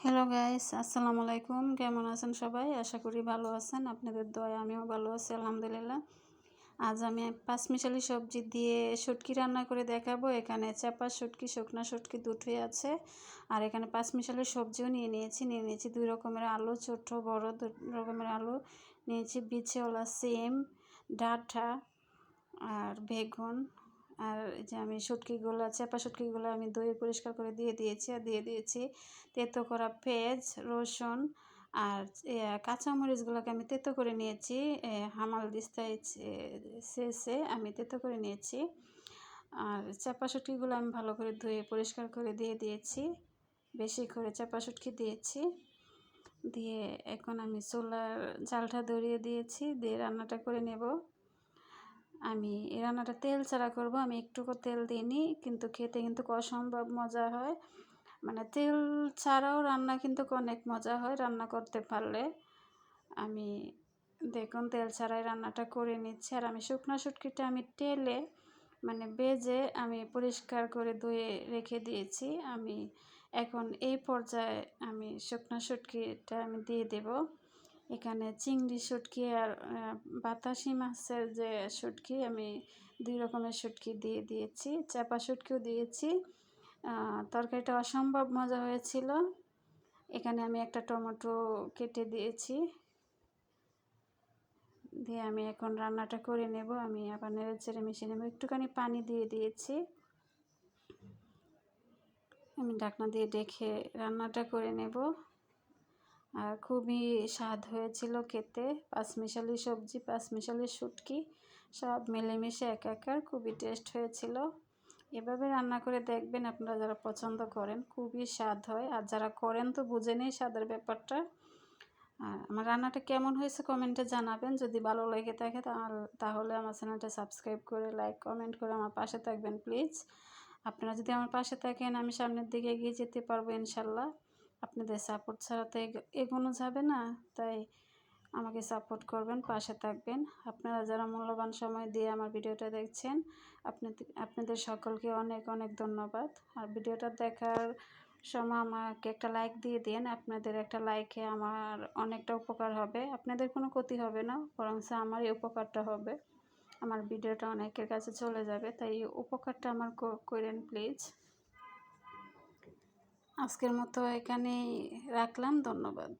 Hello guys, আসসালামু আলাইকুম। কেমন আছেন সবাই? আশা করি ভালো আছেন। আপনাদের দয়ায় আমিও ভালো আছি, আলহামদুলিল্লাহ। আজ আমি পাঁচমিশালি সবজি দিয়ে শুটকি রান্না করে দেখাবো। এখানে চাপা শুটকি, শুকনা শুটকি দুটোই আছে। আর এখানে পাঁচমিশালি সবজিও নিয়ে নিয়েছি 2 রকমের আলু, ছোট বড় 2 রকমের আলু নিয়েছি, বিচেওয়ালা সিম, ডাঁটা আর বেগুন। আর এই যে আমি চাপা শুটকিগুলো আমি ধুয়ে পরিষ্কার করে দিয়ে দিয়েছি তেতো করা পেঁয়াজ, রসুন আর কাঁচামরিচগুলোকে আমি তেতো করে নিয়েছি। হামাল দিস্তায় শেষে আমি তেতো করে নিয়েছি। আর চাপা শুটকিগুলো আমি ভালো করে ধুয়ে পরিষ্কার করে দিয়ে দিয়েছি, বেশি করে চাপা শুটকি দিয়েছি। দিয়ে এখন আমি চুলার জালটা ধরিয়ে দিয়েছি, দিয়ে রান্নাটা করে নেব। আমি এই রান্নাটা তেল ছাড়া করব। আমি একটুকু তেল দিইনি, কিন্তু খেতে কিন্তু অসম্ভব মজা হয়। মানে তেল ছাড়াও রান্না কিন্তু অনেক মজা হয় রান্না করতে পারলে। আমি দেখুন তেল ছাড়াই রান্নাটা করে নিচ্ছি। আর আমি শুকনো শুটকিটা আমি তেলে ভেজে আমি পরিষ্কার করে ধুয়ে রেখে দিয়েছি। আমি এখন এই পর্যায়ে আমি শুকনো শুটকিটা আমি দিয়ে দেব। এখানে চিংড়ি শুটকি আর বাতাসি মাছের যে শুটকি, আমি 2 রকমের শুটকি দিয়ে দিয়েছি, চাপা শুটকিও দিয়েছি। তরকারিটা অসম্ভব মজা হয়েছিল। এখানে আমি একটা টমেটো কেটে দিয়েছি, দিয়ে আমি এখন রান্নাটা করে নেব। আমি আবার নেড়ে চেড়ে মিশিয়ে নেব। একটুখানি পানি দিয়ে দিয়েছি, আমি ঢাকনা দিয়ে ঢেকে রান্নাটা করে নেব। আর খুবই স্বাদ হয়েছিল খেতে। পাঁচমিশালি সবজি, পাঁচমিশালি শুটকি সব মিলেমিশে একাকার, খুবই টেস্ট হয়েছিল। এভাবে রান্না করে দেখবেন, আপনারা যারা পছন্দ করেন খুবই স্বাদ হয়। আর যারা করেন তো বুঝেনই স্বাদের ব্যাপারটা। আর আমার রান্নাটা কেমন হয়েছে কমেন্টে জানাবেন। যদি ভালো লেগে থাকে তাহলে আমার চ্যানেলটা সাবস্ক্রাইব করে লাইক কমেন্ট করে আমার পাশে থাকবেন প্লিজ। আপনারা যদি আমার পাশে থাকেন আমি সামনের দিকে এগিয়ে যেতে পারবো ইনশাল্লাহ। আপনাদের সাপোর্ট ছাড়া তো এগোনো যাবে না, তাই আমাকে সাপোর্ট করবেন, পাশে থাকবেন। আপনারা যারা মূল্যবান সময় দিয়ে আমার ভিডিওটা দেখছেন, আপনাদের সকলকে অনেক অনেক ধন্যবাদ। আর ভিডিওটা দেখার সময় আমাকে একটা লাইক দিয়ে দিন। আপনাদের একটা লাইকে আমার অনেকটা উপকার হবে। আপনাদের কোনো ক্ষতি হবে না, বরং আমারই উপকারটা হবে। আমার ভিডিওটা অনেকের কাছে চলে যাবে, তাই উপকারটা আমার করেন প্লিজ। আজকের মতো এখানেই রাখলাম, ধন্যবাদ।